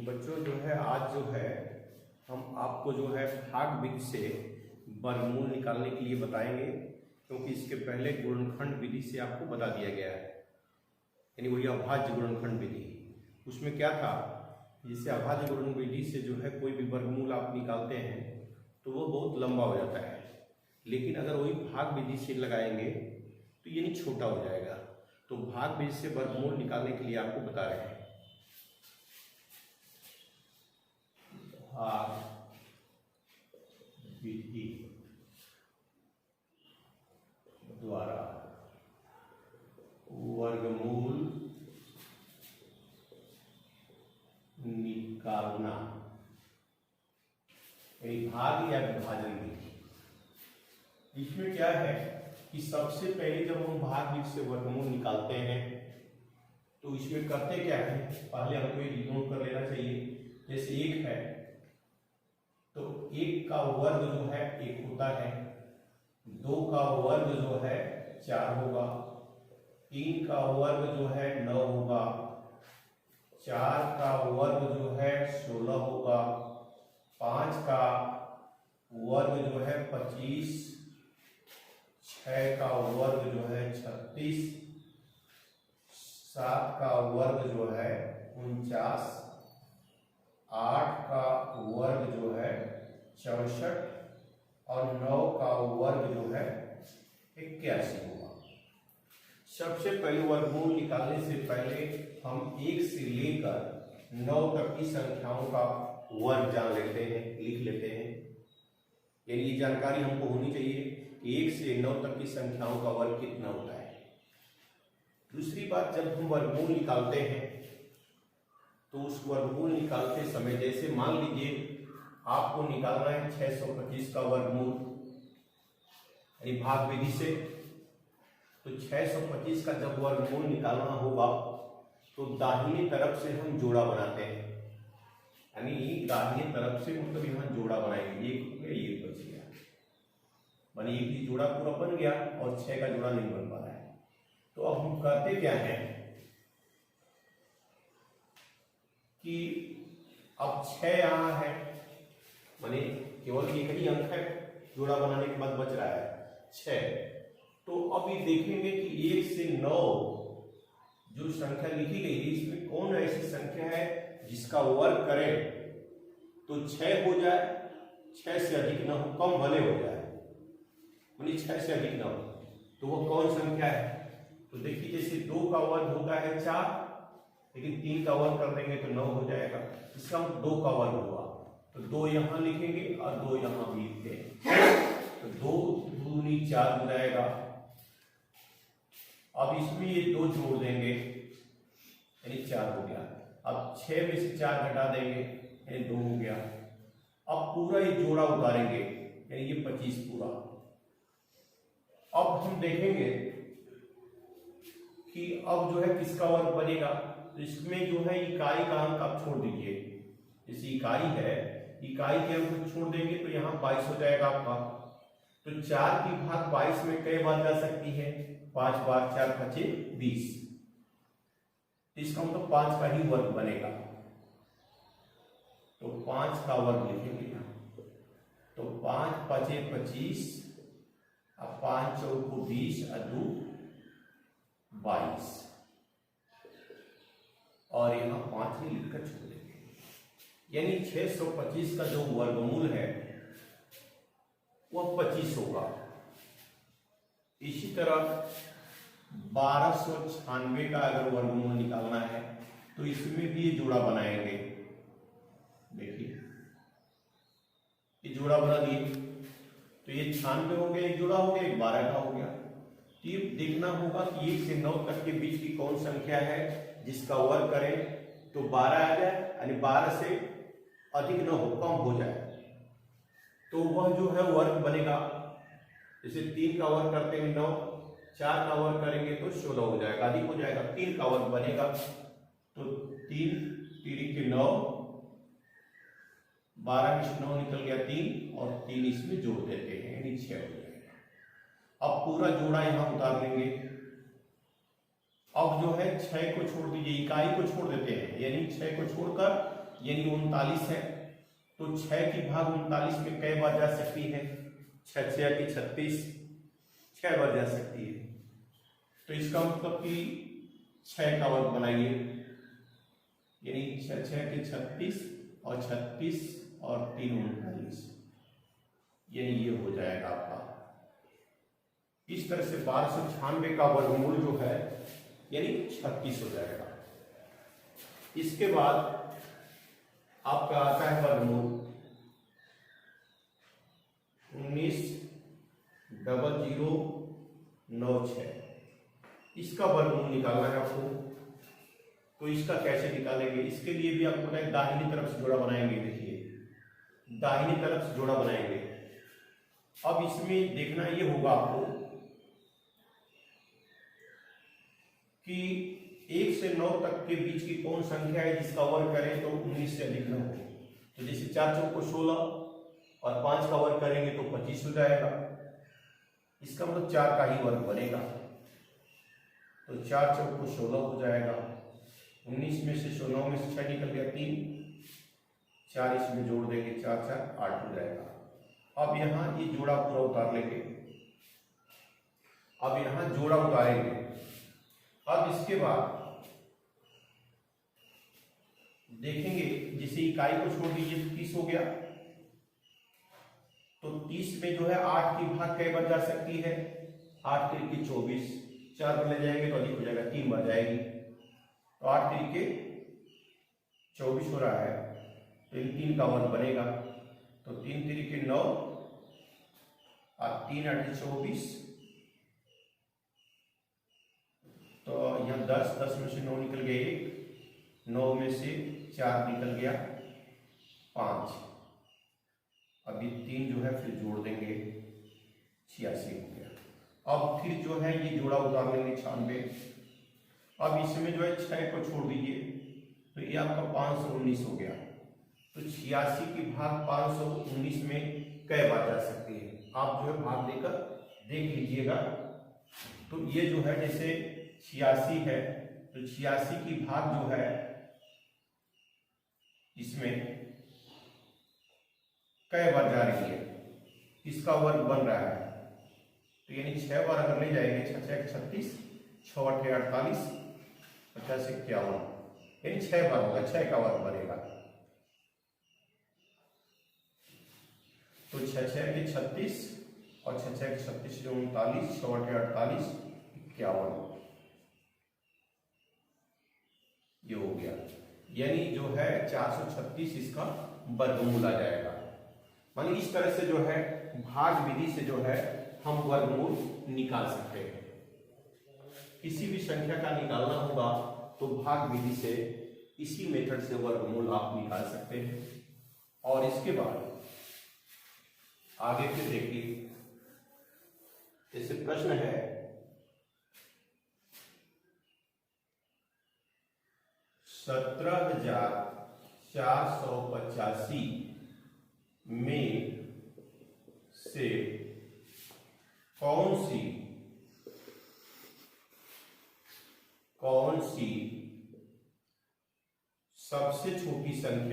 बच्चों जो है आज जो है हम आपको जो है भाग विधि से वर्गमूल निकालने के लिए बताएंगे, क्योंकि इसके पहले गुणनखंड विधि से आपको बता दिया गया है, यानी वही अभाज्य गुणनखंड विधि। उसमें क्या था, जिससे अभाज्य गुणन विधि से जो है कोई भी वर्गमूल आप निकालते हैं तो वो बहुत लंबा हो जाता है, लेकिन अगर वही भाग विधि से लगाएंगे तो यानी छोटा हो जाएगा। तो भाग विधि से वर्गमूल निकालने के लिए आपको बता रहे हैं। भाग विधि द्वारा वर्गमूल निकालना, भाग या विभाजन विधि। इसमें क्या है कि सबसे पहले जब हम भाग विधि से वर्गमूल निकालते हैं तो इसमें करते क्या है, पहले हमको ये नोट कर लेना चाहिए। जैसे एक है तो एक का वर्ग जो है एक होता है, दो का वर्ग जो है 4 होगा, तीन का वर्ग जो है 9 होगा, 4 का वर्ग जो है 16 होगा, 5 का वर्ग जो है 25, 6 का वर्ग जो है 36, 7 का वर्ग जो है 49, 8 का वर्ग जो है 64 और 9 का वर्ग जो है 81 होगा। सबसे पहले वर्गमूल निकालने से पहले हम 1 से लेकर 9 तक की संख्याओं का वर्ग जान लेते हैं, लिख लेते हैं। यानी ये जानकारी हमको होनी चाहिए कि 1 से 9 तक की संख्याओं का वर्ग कितना होता है। दूसरी बात, जब हम वर्गमूल निकालते हैं तो उस वर्गमूल निकालते समय, जैसे मान लीजिए आपको निकालना है 625 का वर्गमूल यानी भाग विधि से, तो 625 का जब वर्गमूल निकालना होगा तो दाहिनी तरफ से हम जोड़ा बनाते हैं, यानी दाहिनी तरफ से मतलब यहाँ जोड़ा बनाएंगे। ये बच गया, मानी एक जोड़ा पूरा बन गया और 6 का जोड़ा नहीं बन पा रहा है। तो अब हम करते क्या है कि अब 6 यहाँ है, माने केवल एक ही अंक है, जोड़ा बनाने के बाद बच रहा है 6। तो अब ये देखेंगे कि 1 से 9 जो संख्या लिखी गई है इसमें कौन ऐसी संख्या है जिसका वर्ग करें तो 6 हो जाए, 6 से अधिक ना हो, कम भले हो जाए, मानी 6 से अधिक ना हो, तो वो कौन संख्या है। तो देखिए जैसे 2 का वर्ग होता है 4, लेकिन 3 का वर्ग कर देंगे तो 9 हो जाएगा, इसका 2 का वर्ग हुआ, तो 2 यहाँ लिखेंगे और 2 यहाँ भी लिखते हैं, तो 2 दूनी 4 हो जाएगा। अब इसमें ये 2 जोड़ देंगे यानी 4 हो गया। अब 6 में से 4 घटा देंगे यानी 2 हो गया। अब पूरा ये जोड़ा उतारेंगे यानी ये 25 पूरा। अब हम देखेंगे कि अब जो है किसका वर्ग बनेगा, तो इसमें जो है इकाई का अंक आप छोड़ दीजिए। जैसे इकाई है, इकाई के अंक छोड़ देंगे तो यहाँ 22 हो जाएगा आपका। तो 4 की घात 22 में कई बार जा सकती है, 5 बार, 4 5 20, इसका मतलब 5 का ही वर्ग बनेगा। तो 5 का वर्ग लिखेंगे, तो 5 5 25, अब 5 चौको 20 और 2 22, और यहाँ 5 ही लिखकर छोड़ देंगे। यानी 625 का जो वर्गमूल है वह 25 होगा। इसी तरह 1296 का अगर वर्गमूल निकालना है तो इसमें भी ये जोड़ा बनाएंगे। देखिए ये जोड़ा बना दिए, तो ये 96 हो गया, एक जोड़ा हो गया, एक 12 का हो गया। तो ये देखना होगा कि 1 से 9 तक के बीच की कौन संख्या है जिसका वर्ग करें तो 12 आ जाए, यानी 12 से अधिक न हो, कम हो जाए, तो वह जो है वर्ग बनेगा। जैसे 3 का वर्ग करते हैं 9, 4 का वर्ग करेंगे तो 16 हो जाएगा, अधिक हो जाएगा, 3 का वर्ग बनेगा। तो 3 3 के 9, 12 में से 9 निकल गया 3, और 3 इसमें जोड़ देते हैं यानी 6 हो जाएगा। अब पूरा जोड़ा यहाँ उतार लेंगे। अब जो है 6 को छोड़ दीजिए, इकाई को छोड़ देते हैं, यानी 6 को छोड़कर यानी 39 है, तो 6 की भाग 39 में कई बार जा सकती है? 6 6 की 36, 6 बार जा सकती है। तो इसका मतलब कि 6 का वर्ग बनाइए, यानी 6 6 के 36 और 36 और 3 39, यानी ये हो जाएगा आपका। इस तरह से 1296 का वर्गमूल जो है यानी 36 हो जाएगा। इसके बाद आपका आता है वर्गमूल 19,0096। इसका वर्गमूल निकालना है आपको। तो इसका कैसे निकालेंगे? इसके लिए भी आपको ना दाहिनी तरफ से जोड़ा बनाएंगे। देखिए दाहिनी तरफ से जोड़ा बनाएंगे। अब इसमें देखना ये होगा आपको कि 1 से 9 तक के बीच की कौन संख्या है जिसका वर्ग करें तो 19 से अधिक न हो। तो जैसे 4 चौको 16 और 5 का वर्ग करेंगे तो 25 हो जाएगा। इसका मतलब 4 का ही वर्ग बनेगा। तो 4 चौको 16 हो जाएगा। 19 में से 9 में से 6 निकल गया 3, 4 इसमें जोड़ देंगे 4 4 8 हो जाएगा। अब यहाँ ये जोड़ा पूरा उतार लेंगे। अब यहाँ जोड़ा उतारेंगे। अब इसके बाद देखेंगे जैसे इकाई को छोड़ दीजिए तो 30 हो गया। तो 30 में जो है 8 की भाग कई बार जा सकती है? 8 तिरिके 24, 4 बार ले जाएंगे तो अधिक हो जाएगा, 3 बार जाएगी। तो 8 तिरिके 24 हो रहा है, तो इन 3 का वर्ग बनेगा। तो 3 तिरिके 9 और 3 8 24, तो यहाँ 10, 10 में से 9 निकल गया 1, 9 में से 4 निकल गया 5। अभी 3 जो है फिर जोड़ देंगे 86 हो गया। अब फिर जो है ये जोड़ा उतार लेंगे 96। अब इसमें जो है 6 को छोड़ दीजिए तो ये आपका 519 हो गया। तो 86 की भाग 519 में कई बार जा सकती है? आप जो है भाग देकर देख लीजिएगा। तो ये जो है जैसे 86 है तो 86 की भाग जो है इसमें कई बार जा रही है? इसका वर्ग बन रहा है। तो यानी 6 बार अगर ले जाएंगे 6 6 36, 6 8 48, 50 51, यानी 6 बार होगा, 6 का वर्ग बनेगा। तो 6 6 के 36 और 6 6 के 36 39, 6 8 48, 51, ये हो गया। यानी जो है 436 इसका वर्गमूल आ जाएगा। मानी इस तरह से जो है भाग विधि से जो है हम वर्गमूल निकाल सकते हैं। किसी भी संख्या का निकालना होगा तो भाग विधि से इसी मेथड से वर्गमूल आप निकाल सकते हैं। और इसके बाद आगे फिर देखिए, जैसे प्रश्न है 17,485 में से कौन सी सबसे छोटी संख्या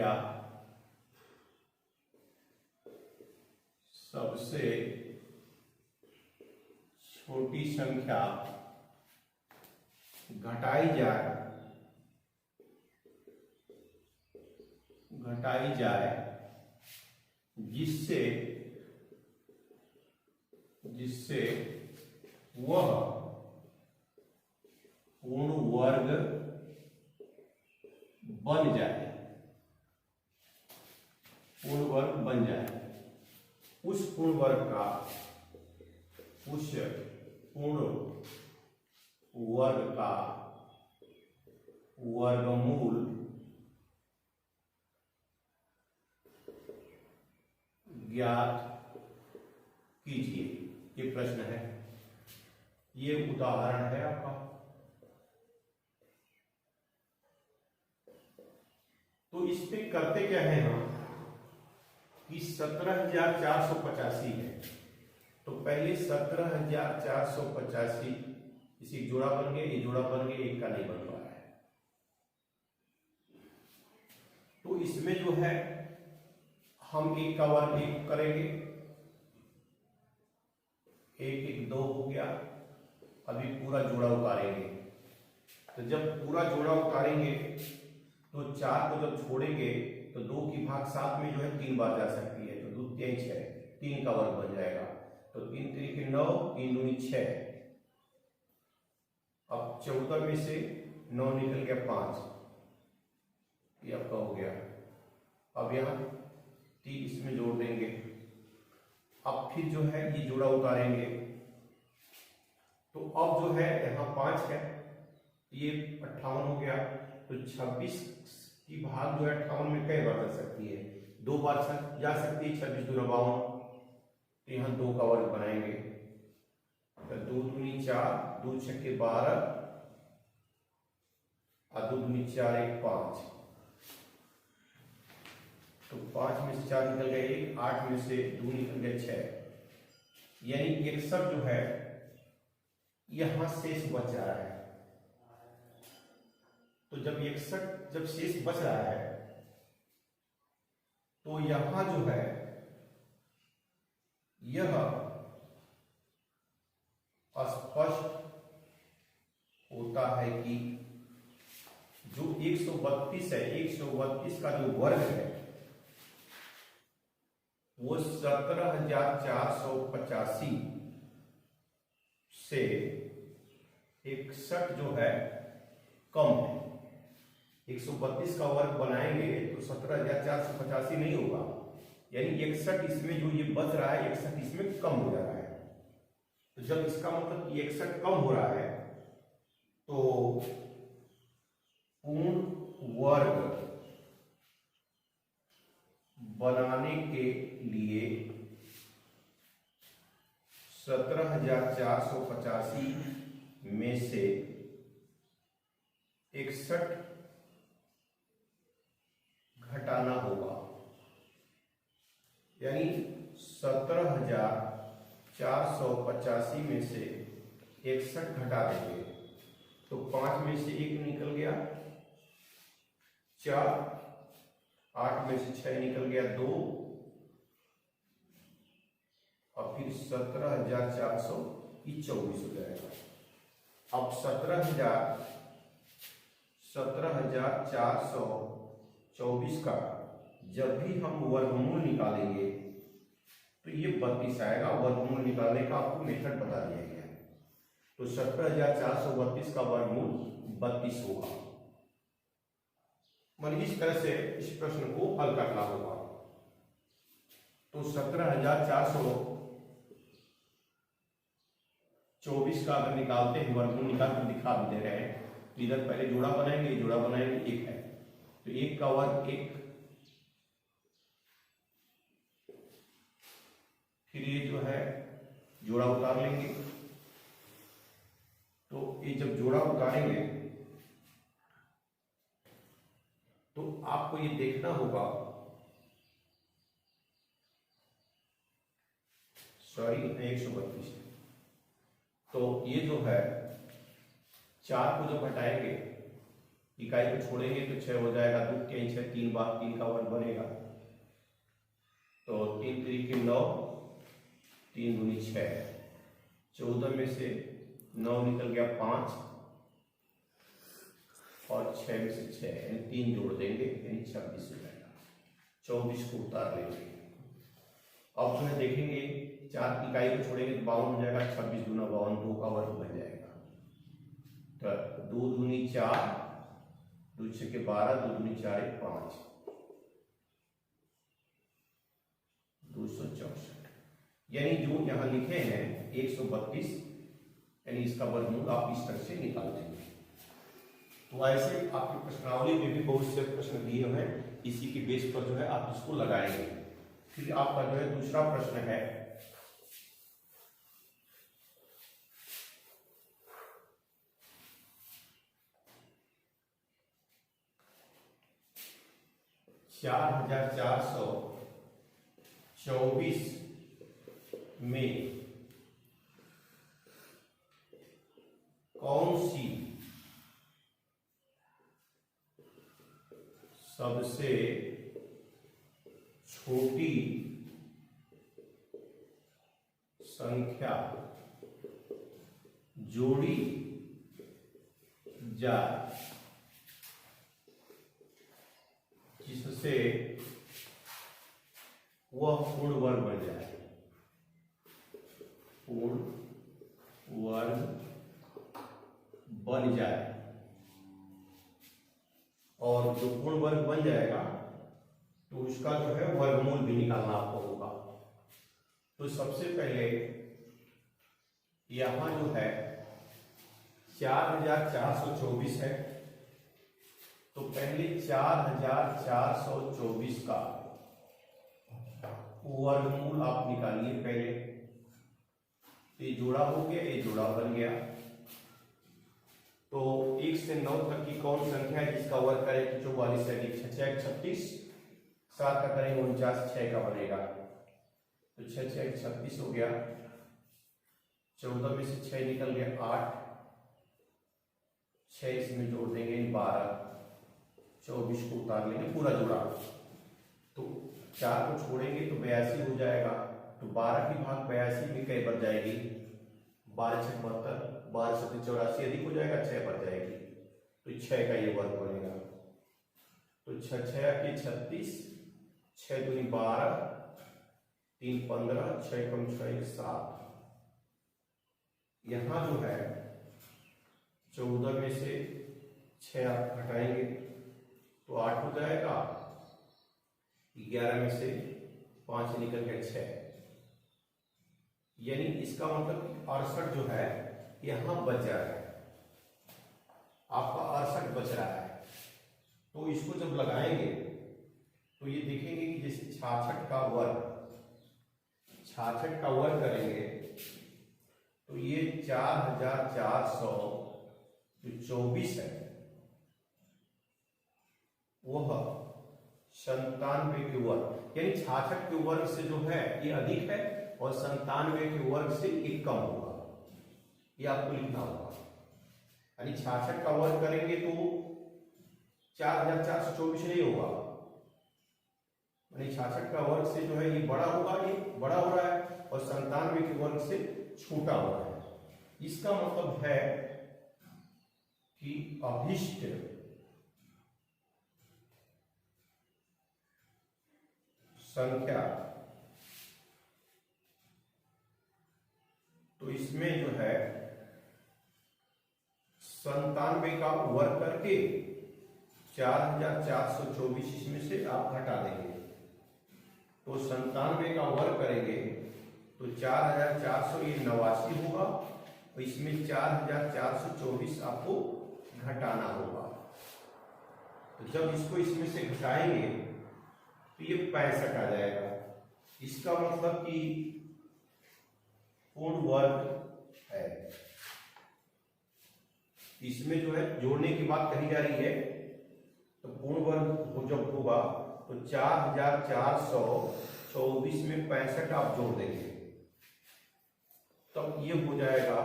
घटाई जाए जिससे वह पूर्ण वर्ग बन जाए, उस पूर्ण वर्ग का वर्गमूल ज्ञात कीजिए। ये प्रश्न है, ये उदाहरण है आपका। तो इस पे करते क्या है हम कि 17,485 है, तो पहले 17,485 इसी जोड़ा बन गया, ये जोड़ा बन गया, एक का नहीं बन रहा है। तो इसमें जो है हम एक का वर्ग एक करेंगे, एक एक दो हो गया। अभी पूरा जोड़ा उतारेंगे, तो जब पूरा जोड़ा उतारेंगे तो 4 को जब छोड़ेंगे तो 2 की भाग 7 में जो है 3 बार जा सकती है, तो 2 3 6, 3 का वर्ग बन जाएगा। तो 3 3 9, 3 दूनी 6। अब 14 में से 9 निकल गया 5, ये आपका हो गया। अब यहाँ 3 इसमें जोड़ देंगे। अब फिर जो है ये जोड़ा उतारेंगे, तो अब जो है यहाँ 5 है, ये 58 हो गया। तो 26 की भाग जो है 58 में कई बार जा सकती है, 2 बार जा सकती है। 26 दूना 52, तो यहाँ 2 का वर्ग बनाएंगे। तो 2 दूनी 4, 2 छक्के 12 और 2 दूनी 4 1 5। तो 5 में से 4 निकल गए 1, 8 में से 2 निकल गए 6, यानी 61 जो है यहां शेष बच रहा है। तो जब 61 जब शेष बच रहा है तो यहां जो है यह स्पष्ट होता है कि जो 132 है, 132 का जो वर्ग है वो 17,485 से 61 जो है कम है। 132 का वर्ग बनाएंगे तो 17,485 नहीं होगा, यानी 61 इसमें जो ये बच रहा है 61 इसमें कम हो जा रहा है। तो जब इसका मतलब 61 कम हो रहा है तो पूर्ण वर्ग बनाने के लिए 17,485 में से 61 घटाना होगा, यानी 17,485 में से 61 घटा देंगे तो 5 में से 1 निकल गया 4, 8 में से 6 निकल गया 2 और फिर 17,424 हो जाएगा। अब 17,424 का जब भी हम वर्गमूल निकालेंगे तो ये 32 आएगा। वर्गमूल निकालने का आपको मेथड बता दिया गया है। तो 17,432 का वर्गमूल 32 होगा। मतलब इस तरह से इस प्रश्न को हल करना होगा। तो 17,424 का अगर निकालते हैं, वर्गमूल निकाल कर दिखा भी दे रहे हैं, तो इधर पहले जोड़ा बनाएंगे, जोड़ा बनाएंगे 1 है तो 1 का वर्ग 1, फिर ये जो है जोड़ा उतार लेंगे। तो ये जब जोड़ा उतारेंगे तो आपको ये देखना होगा, सॉरी 132, तो ये जो है 4 को जब हटाएंगे, इकाई को छोड़ेंगे तो 6 हो जाएगा, 2 के 6, 3 बार 3 का वर्ग बनेगा। तो 3 3 9, 3 दूनी 6, 14 में से 9 निकल गया 5 और 6 में से 6, यानी 3 जोड़ देंगे, यानी 26 हो जाएगा। 24 को उतार लेंगे। अब जो है देखेंगे 4 इकाई को छोड़ेंगे तो 52 हो जाएगा, 26 दूना 52, 2 का वर्ग बन जाएगा। तो 2 दूनी 4, 2 छक्के 12, 2 दूनी 4 1 5, 264, यानी जो यहाँ लिखे हैं 132, यानी इसका वर्गमूल आप इस तरह से निकाल देंगे। तो ऐसे आपकी प्रश्नावली में भी बहुत से प्रश्न दिए हैं, इसी के बेस पर जो है आप इसको लगाएंगे। फिर आपका जो है दूसरा प्रश्न है 4,424 में कौन सी सबसे छोटी संख्या जोड़ी जाए जिससे वह पूर्ण वर्ग बन जाए। पूर्ण वर्ग बन जाए, और जो पूर्ण वर्ग बन जाएगा तो उसका जो है वर्गमूल भी निकालना आपको होगा। तो सबसे पहले यहां जो है 4424 है, तो पहले 4424 का वर्गमूल आप निकालिए। पहले ये जोड़ा हो गया, ये जोड़ा बन गया। तो 1 से 9 तक की कौन संख्या है जिसका वर्ग करें तो 44 से अधिक, 6 6 36, 7 का करेंगे 49, 6 का बनेगा तो 6 6 36 हो गया। 14 में से 6 निकल गया 8, 6 इसमें जोड़ देंगे 12, 24 को उतार लेंगे पूरा जोड़ा। तो 4 को छोड़ेंगे तो 82 हो जाएगा। तो 12 की भाग 82 में कई बढ़ जाएगी, 12 6 72, 12 से 84 अधिक हो जाएगा, 6 बढ़ जाएगी तो 6 का ये वर्ग बनेगा। तो 6 6 के 36, 6 दूनी 12, 3 15, 6 कम 6 7। यहां जो है 14 में से 6 आप घटाएंगे तो 8 हो जाएगा। 11 में से 5 निकल गया 6, यानी इसका मतलब 68 जो है यहां बच जा रहा है, आपका 68 बच रहा है। तो इसको जब लगाएंगे तो ये देखेंगे कि जैसे 66 का वर्ग करेंगे तो ये 4424 है वह 97 के वर्ग, यानी 66 के वर्ग से जो है ये अधिक है और 97 के वर्ग से ये कम होगा। ये आपको लिखना होगा। यानी 66 का वर्ग करेंगे तो 4424 नहीं होगा, यानी 66 का वर्ग से जो है ये बड़ा होगा, ये बड़ा हो रहा है, और 97 के वर्ग से छोटा हो रहा है। इसका मतलब है कि अभिष्ट संख्या, तो इसमें जो है 97 का वर्ग करके 4424 इसमें से आप घटा देंगे। तो 97 का वर्ग करेंगे तो 4489 होगा, और इसमें 4424 आपको घटाना होगा। तो जब इसको इसमें से घटाएंगे तो ये 65 आ जाएगा। इसका मतलब कि पूर्ण वर्ग है। इसमें जो है जोड़ने की बात कही जा रही है, तो पूर्ण वर्ग जब होगा तो 4424 में 65 आप जोड़ देंगे तब ये हो जाएगा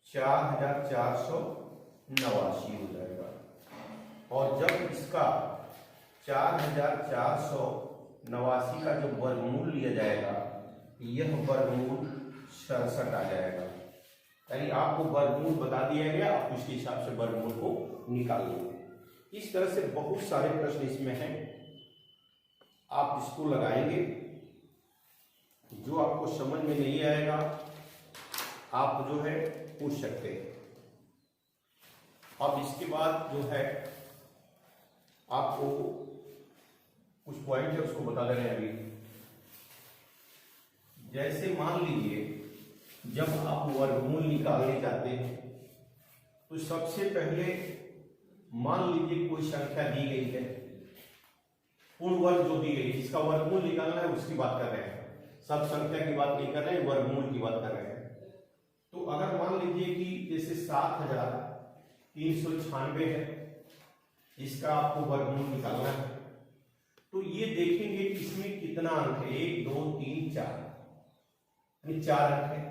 4489 हो जाएगा। और जब इसका 4489 का जो वर्गमूल लिया जाएगा यह वर्गमूल 67 आ जाएगा। यानी आपको वर्गमूल बता दिया गया, आप उसके हिसाब से वर्गमूल को निकाल लेंगे। इस तरह से बहुत सारे प्रश्न इसमें हैं, आप इसको लगाएंगे। जो आपको समझ में नहीं आएगा आप जो है पूछ सकते हैं। अब इसके बाद जो है आपको कुछ पॉइंट है उसको बता दे रहे हैं अभी। जैसे मान लीजिए जब आप वर्गमूल निकालने जाते हैं तो सबसे पहले मान लीजिए कोई संख्या दी गई है, पूर्ण वर्ग जो दी गई, जिसका वर्गमूल निकालना है उसकी बात कर रहे हैं, सब संख्या की बात नहीं कर रहे हैं, वर्गमूल की बात कर रहे हैं। तो अगर मान लीजिए कि जैसे 7396 है, इसका आपको वर्गमूल निकालना है, तो ये देखेंगे कि इसमें कितना अंक है, 1 2 3 4, यानी 4 अंक है।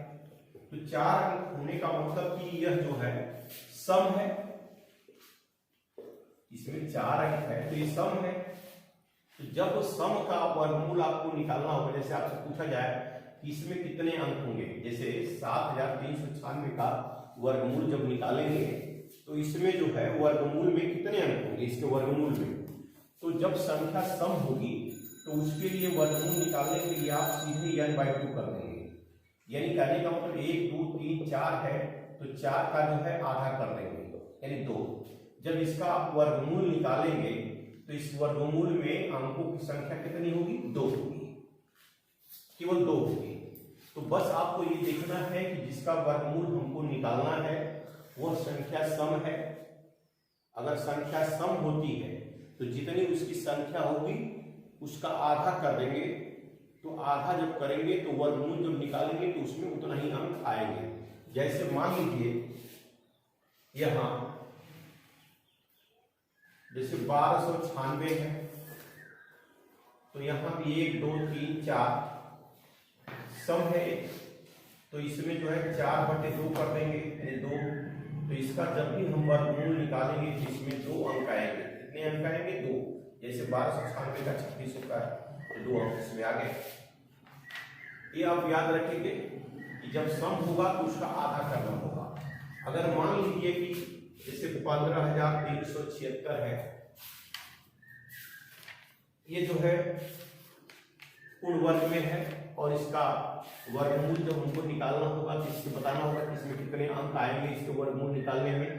तो 4 अंक होने का मतलब कि यह जो है सम है, इसमें 4 अंक है तो ये सम है। तो जब सम का वर्गमूल आपको निकालना होगा, जैसे आपसे पूछा जाए कि इसमें कितने अंक होंगे, जैसे 7396 का वर्गमूल जब निकालेंगे तो इसमें जो है वर्गमूल में कितने अंक होंगे, इसके वर्गमूल में। तो जब संख्या सम होगी तो उसके लिए वर्गमूल निकालने के लिए आप सीधे n/2 कर देंगे। यानी कहने का मतलब 1 2 3 4 है तो 4 का जो है आधा कर देंगे यानी 2। जब इसका आप वर्गमूल निकालेंगे तो इस वर्गमूल में अंकों की संख्या कितनी होगी, 2 होगी, केवल 2 होगी। तो बस आपको ये देखना है कि जिसका वर्गमूल हमको निकालना है वह संख्या सम है। अगर संख्या सम होती है तो जितनी उसकी संख्या होगी उसका आधा कर देंगे। तो आधा जब करेंगे तो वर्गमूल जब निकालेंगे तो उसमें उतना ही अंक आएंगे। जैसे मान लीजिए यहां जैसे 1296 है तो यहां भी 1 2 3 4 सम है, तो इसमें जो है 4/2 कर देंगे यानी 2। तो इसका जब भी हम वर्गमूल निकालेंगे तो इसमें 2 अंक आएंगे। कितने अंक आएंगे, 2। जैसे 1296 का 3600 का है तो 2 अंक इसमें आ गए। ये आप याद रखेंगे कि जब सम होगा तो उसका आधा करना होगा। अगर मान लीजिए कि जैसे 15376 है, ये जो है पूर्ण वर्ग में है और इसका वर्गमूल जब हमको निकालना होगा तो इससे बताना होगा कि इसमें कितने अंक आएंगे इसके वर्गमूल निकालने में।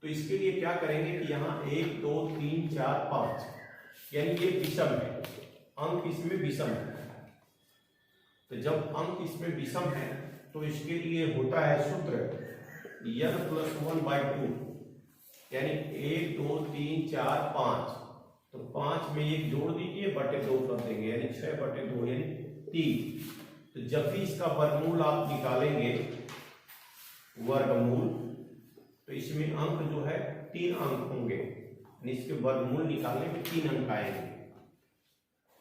तो इसके लिए क्या करेंगे कि यहाँ 1 2 3 4 5 यानी ये विषम है, अंक इसमें विषम है। तो जब अंक इसमें विषम है तो इसके लिए होता है सूत्र n+1/2 यानी 1 2 3 4 5। तो 5 में 1 जोड़ दीजिए बटे 2 कर देंगे यानी 6/2 यानी 3। तो जब भी इसका वर्गमूल आप निकालेंगे वर्गमूल तो इसमें अंक जो है 3 अंक होंगे, इसके वर्गमूल निकालने में 3 अंक आएंगे।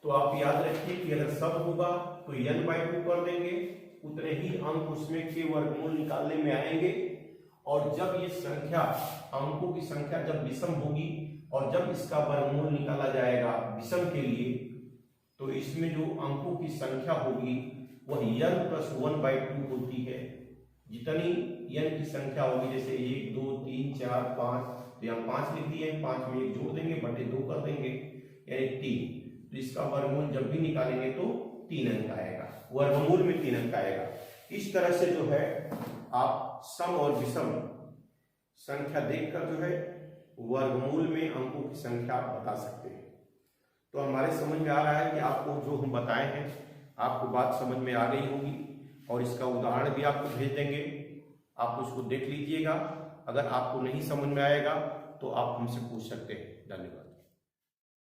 तो आप याद रखिए कि अगर सब होगा तो n/2 कर देंगे, उतने ही अंक उसमें के वर्गमूल निकालने में आएंगे। और जब ये संख्या अंकों की संख्या जब विषम होगी और जब इसका वर्गमूल निकाला जाएगा विषम के लिए तो इसमें जो अंकों की संख्या होगी वह n+1/2 होती है। जितनी n की संख्या होगी जैसे 1 2 3 4 5 तो यहाँ 5 लिख दिए, 5 में 1 जोड़ देंगे बटे 2 कर देंगे यानी 3। तो इसका वर्गमूल जब भी निकालेंगे तो 3 अंक आएगा, वर्गमूल में 3 अंक आएगा। इस तरह से जो है आप सम और विषम संख्या देखकर जो है वर्गमूल में अंकों की संख्या बता सकते हैं। तो हमारे समझ में आ रहा है कि आपको जो हम बताए हैं आपको बात समझ में आ गई होगी और इसका उदाहरण भी आपको भेज देंगे, आप उसको देख लीजिएगा। अगर आपको नहीं समझ में आएगा तो आप हमसे पूछ सकते हैं। धन्यवाद।